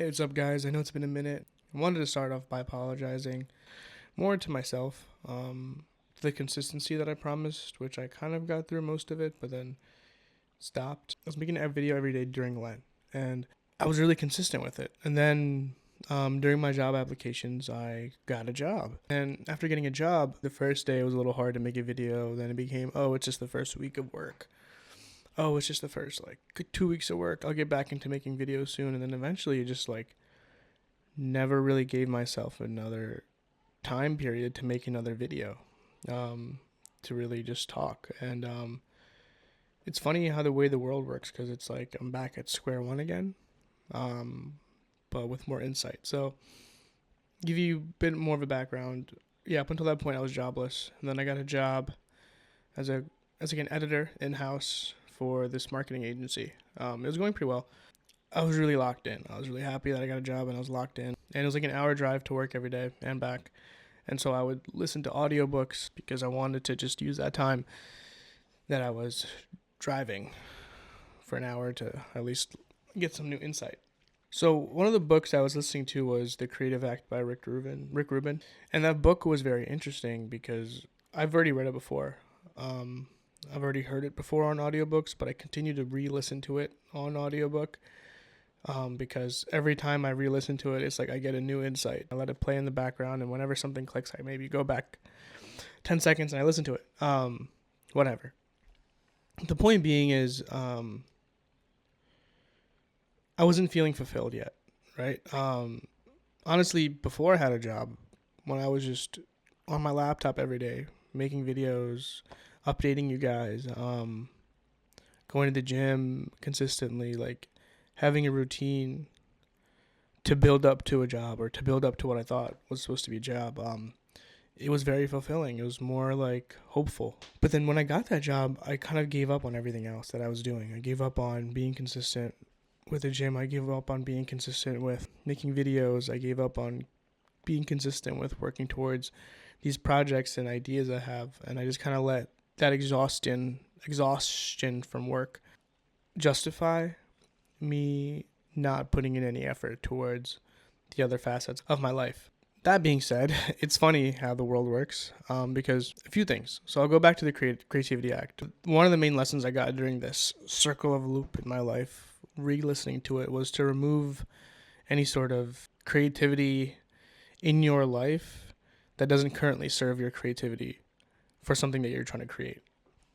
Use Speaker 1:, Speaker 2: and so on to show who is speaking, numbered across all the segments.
Speaker 1: Hey, what's up, guys? I know it's been a minute. I wanted to start off by apologizing more to myself for the consistency that I promised, which I kind of got through most of it, but then stopped. I was making a video every day during Lent, and I was really consistent with it. And then during my job applications, I got a job. And after getting a job, the first day it was a little hard to make a video. Then it became, oh, it's just the first week of work. Oh, it's just the first 2 weeks of work. I'll get back into making videos soon. And then eventually it just never really gave myself another time period to make another video, to really just talk. And it's funny how the way the world works, because it's like I'm back at square one again, but with more insight. So give you a bit more of a background. Yeah, up until that point I was jobless, and then I got a job as an editor in-house for this marketing agency. It was going pretty well. I was really locked in. I was really happy that I got a job and I was locked in. And it was like an hour drive to work every day and back. And so I would listen to audiobooks because I wanted to just use that time that I was driving for an hour to at least get some new insight. So one of the books I was listening to was The Creative Act by Rick Rubin. And that book was very interesting because I've already read it before. I've already heard it before on audiobooks, but I continue to re-listen to it on audiobook. Because every time I re-listen to it, it's like I get a new insight. I let it play in the background, and whenever something clicks, I maybe go back 10 seconds and I listen to it. Whatever. The point being is, I wasn't feeling fulfilled yet, right? Honestly, before I had a job, when I was just on my laptop every day, making videos, updating you guys, going to the gym consistently, having a routine to build up to a job, or to build up to what I thought was supposed to be a job, it was very fulfilling. It was more hopeful. But then when I got that job, I kind of gave up on everything else that I was doing. I gave up on being consistent with the gym. I gave up on being consistent with making videos. I gave up on being consistent with working towards these projects and ideas I have. And I just kind of let that exhaustion from work justify me not putting in any effort towards the other facets of my life. That being said, it's funny how the world works, because a few things. So I'll go back to the Creativity Act. One of the main lessons I got during this circle of loop in my life, re-listening to it, was to remove any sort of creativity in your life that doesn't currently serve your creativity for something that you're trying to create.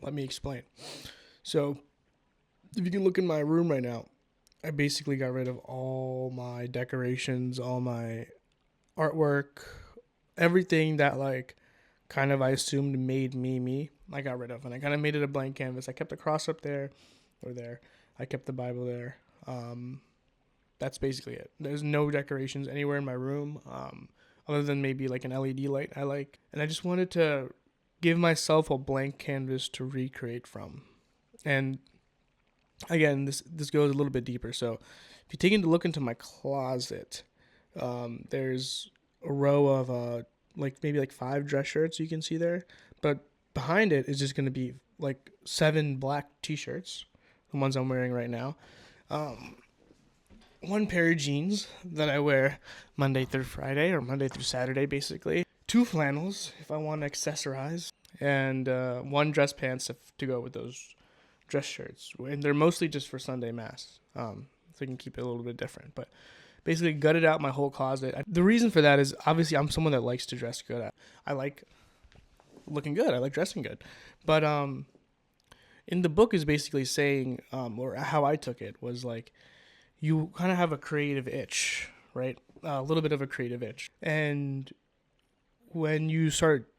Speaker 1: Let me explain. So if you can look in my room right now, I basically got rid of all my decorations, all my artwork, everything that kind of I assumed made me, I got rid of. And I kind of made it a blank canvas. I kept the cross up there or there. I kept the Bible there. That's basically it. There's no decorations anywhere in my room, other than maybe an LED light I like. And I just wanted to give myself a blank canvas to recreate from. And again, this goes a little bit deeper. So if you take a look into my closet, there's a row of maybe 5 dress shirts you can see there, but behind it is just going to be 7 black t-shirts, the ones I'm wearing right now, 1 pair of jeans that I wear Monday through Friday, or Monday through Saturday basically, 2 flannels if I want to accessorize, and 1 dress pants to go with those dress shirts, and they're mostly just for Sunday mass, so I can keep it a little bit different. But basically gutted out my whole closet. The reason for that is, obviously, I'm someone that likes to dress good. I like looking good. I like dressing good. But in the book is basically saying, or how I took it was you kind of have a creative itch, right? A little bit of a creative itch, and when you start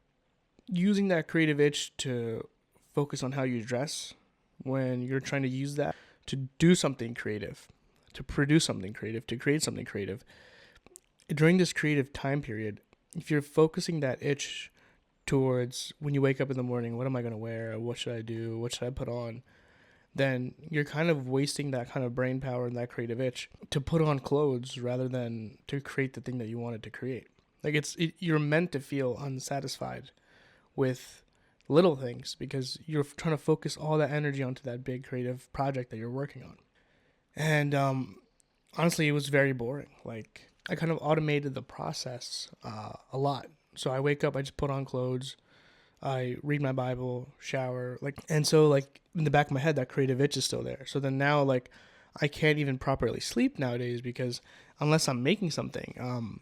Speaker 1: using that creative itch to focus on how you dress, when you're trying to use that to do something creative, to produce something creative, to create something creative, during this creative time period, if you're focusing that itch towards when you wake up in the morning, what am I going to wear? What should I do? What should I put on? Then you're kind of wasting that kind of brain power and that creative itch to put on clothes rather than to create the thing that you wanted to create. You're meant to feel unsatisfied with little things because you're trying to focus all that energy onto that big creative project that you're working on. And honestly, it was very boring. Like, I kind of automated the process a lot. So I wake up, I just put on clothes, I read my Bible, shower, like, and so like in the back of my head, that creative itch is still there. So then now, like, I can't even properly sleep nowadays because unless I'm making something,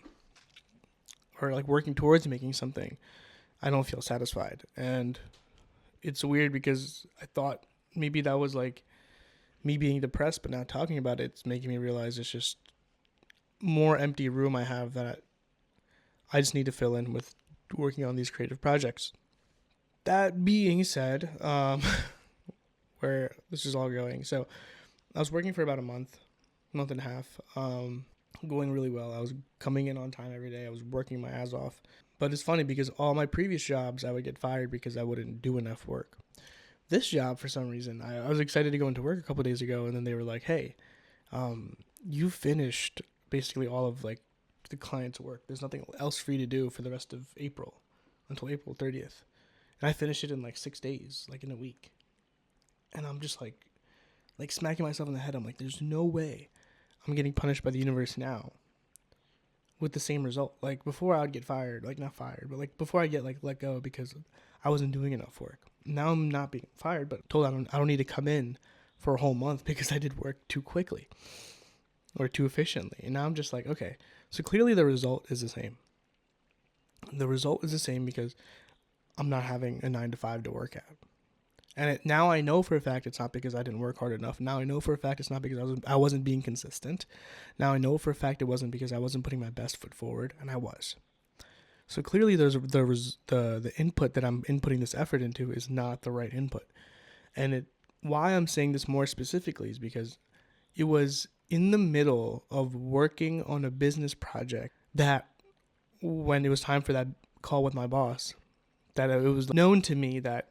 Speaker 1: or like working towards making something, I don't feel satisfied. And it's weird because I thought maybe that was like me being depressed, but now talking about it, it's making me realize it's just more empty room I have that I just need to fill in with working on these creative projects. That being said, where this is all going. So I was working for about a month and a half, going really well. I was coming in on time every day. I was working my ass off. But it's funny because all my previous jobs, I would get fired because I wouldn't do enough work. This job, for some reason, I was excited to go into work a couple of days ago, and then they were like, "Hey, you finished basically all of like the client's work. There's nothing else for you to do for the rest of April until April 30th." And I finished it in like 6 days, like in a week. And I'm just like smacking myself in the head. I'm like, there's no way I'm getting punished by the universe now with the same result. Like before I would get fired, like not fired, but like before I get like let go because I wasn't doing enough work. Now I'm not being fired, but told I don't need to come in for a whole month because I did work too quickly or too efficiently. And now I'm just like, okay, so clearly the result is the same. The result is the same because I'm not having a 9 to 5 to work at. And now I know for a fact it's not because I didn't work hard enough. Now I know for a fact it's not because I wasn't being consistent. Now I know for a fact it wasn't because I wasn't putting my best foot forward, and I was. So clearly the input that I'm inputting this effort into is not the right input. And why I'm saying this more specifically is because it was in the middle of working on a business project that when it was time for that call with my boss, that it was known to me that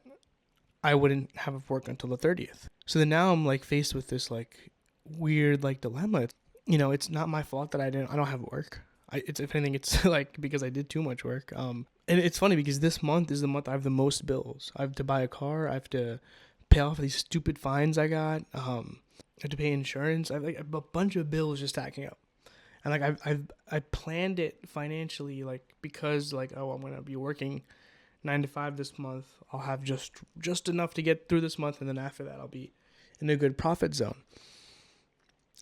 Speaker 1: I wouldn't have work until the 30th. So then now I'm like faced with this like weird like dilemma. It's not my fault that I don't have work. It's if anything, it's like because I did too much work. And it's funny because this month is the month I have the most bills. I have to buy a car. I have to pay off these stupid fines I got. I have to pay insurance. I have like a bunch of bills just stacking up. And like I planned it financially like because like I'm gonna be working 9 to 5 this month. I'll have just enough to get through this month, and then after that I'll be in a good profit zone.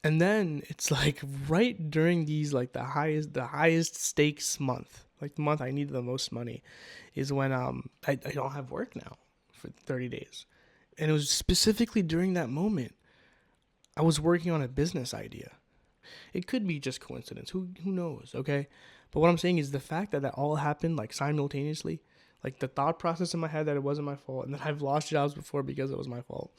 Speaker 1: And then it's like right during these like the highest stakes month, like the month I need the most money, is when I don't have work now for 30 days. And it was specifically during that moment I was working on a business idea. It could be just coincidence. Who knows, okay? But what I'm saying is the fact that all happened like simultaneously, like the thought process in my head that it wasn't my fault and that I've lost jobs before because it was my fault.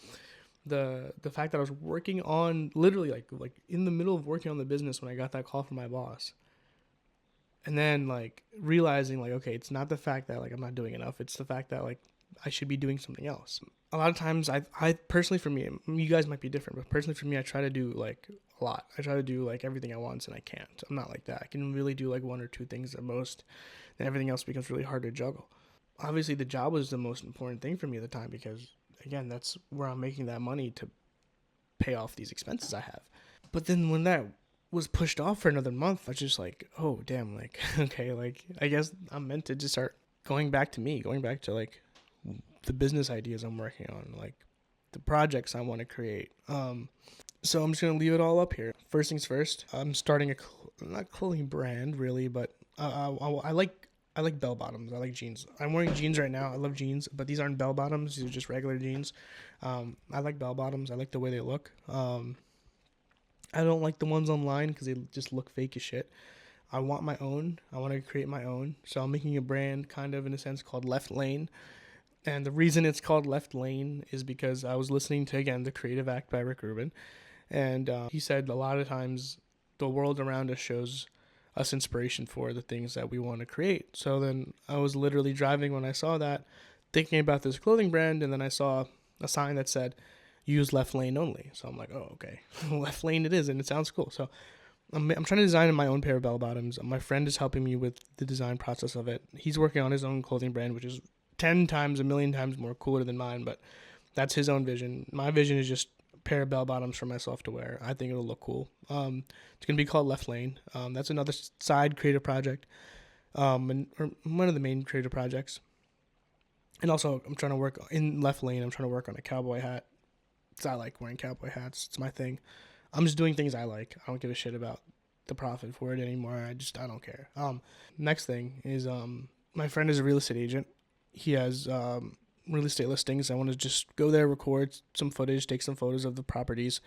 Speaker 1: The fact that I was working on literally like in the middle of working on the business when I got that call from my boss. And then like realizing like, okay, it's not the fact that like I'm not doing enough. It's the fact that like I should be doing something else. A lot of times I personally, for me, you guys might be different, but personally for me, I try to do like a lot. I try to do like everything at once, and I can't. I'm not like that. I can really do like one or two things at most, and everything else becomes really hard to juggle. Obviously the job was the most important thing for me at the time because again, that's where I'm making that money to pay off these expenses I have. But then when that was pushed off for another month, I was just like, oh damn, like okay, like I guess I'm meant to just start going back to like the business ideas I'm working on, like the projects I want to create. So I'm just gonna leave it all up here. First things first, I'm starting not clothing brand really, but I like bell bottoms. I like jeans. I'm wearing jeans right now. I love jeans, but these aren't bell bottoms. These are just regular jeans. I like bell bottoms. I like the way they look. I don't like the ones online because they just look fake as shit. I want my own. I want to create my own. So I'm making a brand kind of in a sense called Left Lane. And the reason it's called Left Lane is because I was listening to, again, The Creative Act by Rick Rubin. And he said a lot of times the world around us shows us inspiration for the things that we want to create. So then I was literally driving when I saw that, thinking about this clothing brand, and then I saw a sign that said, use left lane only. So I'm like, oh, okay, left lane it is, and it sounds cool. So I'm trying to design my own pair of bell bottoms. My friend is helping me with the design process of it. He's working on his own clothing brand, which is 10 times, a million times more cooler than mine, but that's his own vision. My vision is just pair of bell bottoms for myself to wear. I think it'll look cool. It's gonna be called Left Lane. That's another side creative project, or one of the main creative projects. And also, I'm trying to work in Left Lane. I'm trying to work on a cowboy hat. Cause I like wearing cowboy hats. It's my thing. I'm just doing things I like. I don't give a shit about the profit for it anymore. I don't care. Next thing is my friend is a real estate agent. He has real estate listings. I want to just go there, record some footage, take some photos of the properties,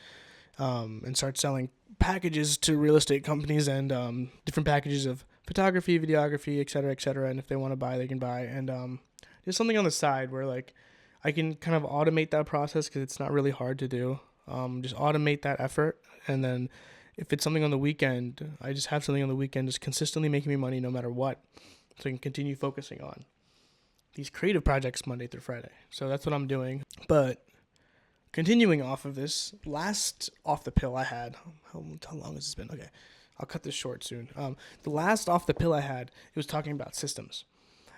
Speaker 1: and start selling packages to real estate companies and different packages of photography, videography, etc., etc. And if they want to buy, they can buy. And there's something on the side where like I can kind of automate that process because it's not really hard to do. Just automate that effort, and then if it's something on the weekend, I just have something on the weekend just consistently making me money no matter what, so I can continue focusing on these creative projects Monday through Friday. So that's what I'm doing. But continuing off of this, last off the pill I had, how long has this been? Okay, I'll cut this short soon. The last off the pill I had, it was talking about systems.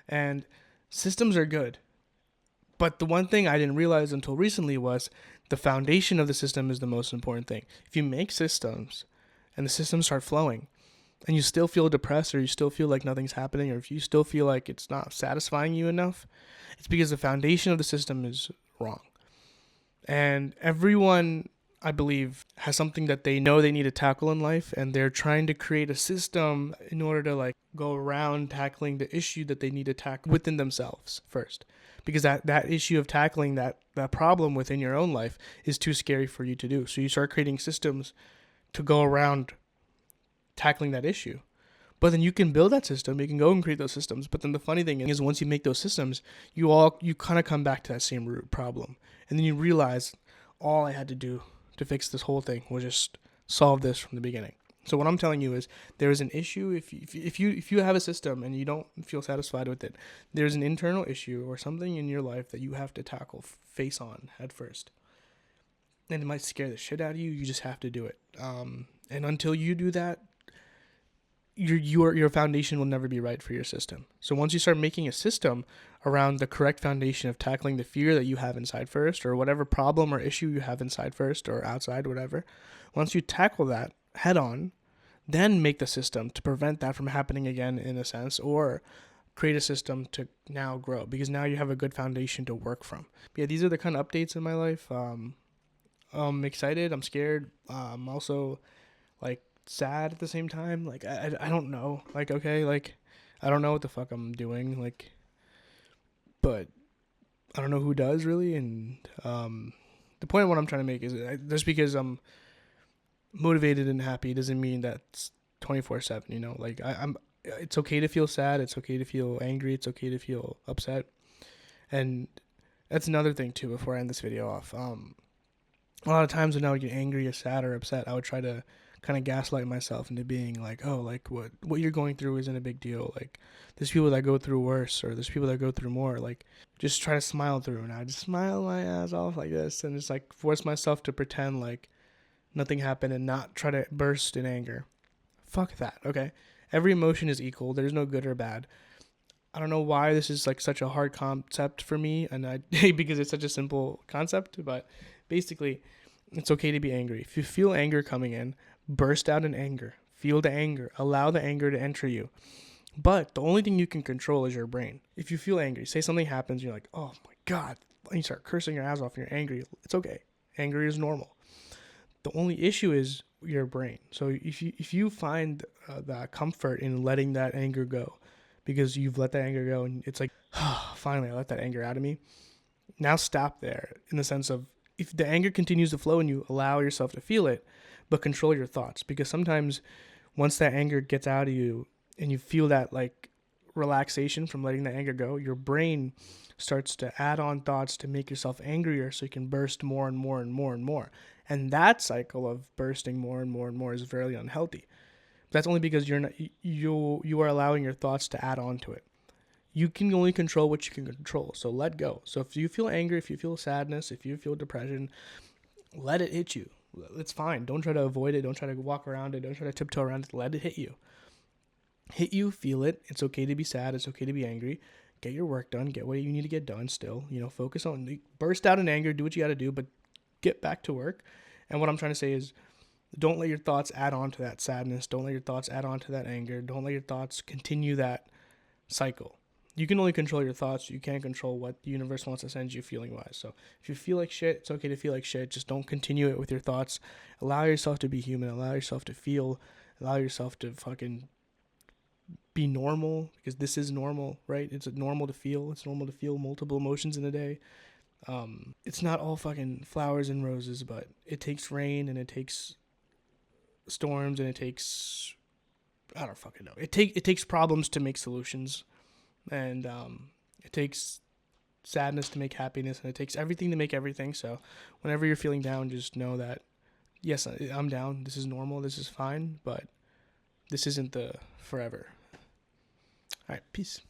Speaker 1: And systems are good. But the one thing I didn't realize until recently was the foundation of the system is the most important thing. If you make systems and the systems start flowing, and you still feel depressed, or you still feel like nothing's happening, or if you still feel like it's not satisfying you enough, it's because the foundation of the system is wrong. And everyone, I believe, has something that they know they need to tackle in life, and they're trying to create a system in order to like go around tackling the issue that they need to tackle within themselves first. Because that issue of tackling that problem within your own life is too scary for you to do. So you start creating systems to go around tackling that issue. But then you can build that system, you can go and create those systems. But then the funny thing is, once you make those systems, you kind of come back to that same root problem. And then you realize all I had to do to fix this whole thing was just solve this from the beginning. So what I'm telling you is, there is an issue. If you have a system and you don't feel satisfied with it, there's an internal issue or something in your life that you have to tackle face on head first. And it might scare the shit out of you. You just have to do it. And until you do that, your foundation will never be right for your system. So once you start making a system around the correct foundation of tackling the fear that you have inside first, or whatever problem or issue you have inside first or outside, whatever, once you tackle that head on, then make the system to prevent that from happening again, in a sense, or create a system to now grow, because now you have a good foundation to work from. But yeah, these are the kind of updates in my life. I'm excited. I'm scared. I'm also like sad at the same time. Like I don't know. Like, okay, like I don't know what the fuck I'm doing. Like, but I don't know who does really. And the point of what I'm trying to make is just because I'm motivated and happy doesn't mean that's 24/7. You know, like I'm. It's okay to feel sad. It's okay to feel angry. It's okay to feel upset. And that's another thing too. Before I end this video off, a lot of times when I would get angry or sad or upset, I would try to kind of gaslight myself into being like, oh, like what you're going through isn't a big deal. Like, there's people that go through worse, or there's people that go through more. Like, just try to smile through. And I just smile my ass off like this, and just like force myself to pretend like nothing happened and not try to burst in anger. Fuck that, okay? Every emotion is equal. There's no good or bad. I don't know why this is like such a hard concept for me, and because it's such a simple concept, but basically, it's okay to be angry. If you feel anger coming in, burst out in anger. Feel the anger. Allow the anger to enter you. But the only thing you can control is your brain. If you feel angry, say something happens, you're like, oh my God, and you start cursing your ass off and you're angry. It's okay. Anger is normal. The only issue is your brain. So if you find that comfort in letting that anger go, because you've let that anger go and it's like, oh, finally I let that anger out of me. Now stop there, in the sense of, if the anger continues to flow and you allow yourself to feel it, but control your thoughts. Because sometimes once that anger gets out of you and you feel that like relaxation from letting the anger go, your brain starts to add on thoughts to make yourself angrier, so you can burst more and more and more and more. And that cycle of bursting more and more and more is very unhealthy. That's only because you are allowing your thoughts to add on to it. You can only control what you can control, so let go. So if you feel anger, if you feel sadness, if you feel depression, let it hit you. It's fine. Don't try to avoid it. Don't try to walk around it. Don't try to tiptoe around it. Let it hit you. Hit you, feel it. It's okay to be sad. It's okay to be angry. Get your work done. Get what you need to get done still. You know, focus on, burst out in anger. Do what you got to do, but get back to work. And what I'm trying to say is, don't let your thoughts add on to that sadness. Don't let your thoughts add on to that anger. Don't let your thoughts continue that cycle. You can only control your thoughts. You can't control what the universe wants to send you feeling wise. So if you feel like shit, it's okay to feel like shit. Just don't continue it with your thoughts. Allow yourself to be human. Allow yourself to feel. Allow yourself to fucking be normal, because this is normal, right? It's normal to feel. It's normal to feel multiple emotions in a day. It's not all fucking flowers and roses, but it takes rain and it takes storms and it takes, I don't fucking know. It takes problems to make solutions, and it takes sadness to make happiness, and it takes everything to make everything. So whenever you're feeling down, just know that yes, I'm down. This is normal. This is fine, but this isn't the forever. All right, peace.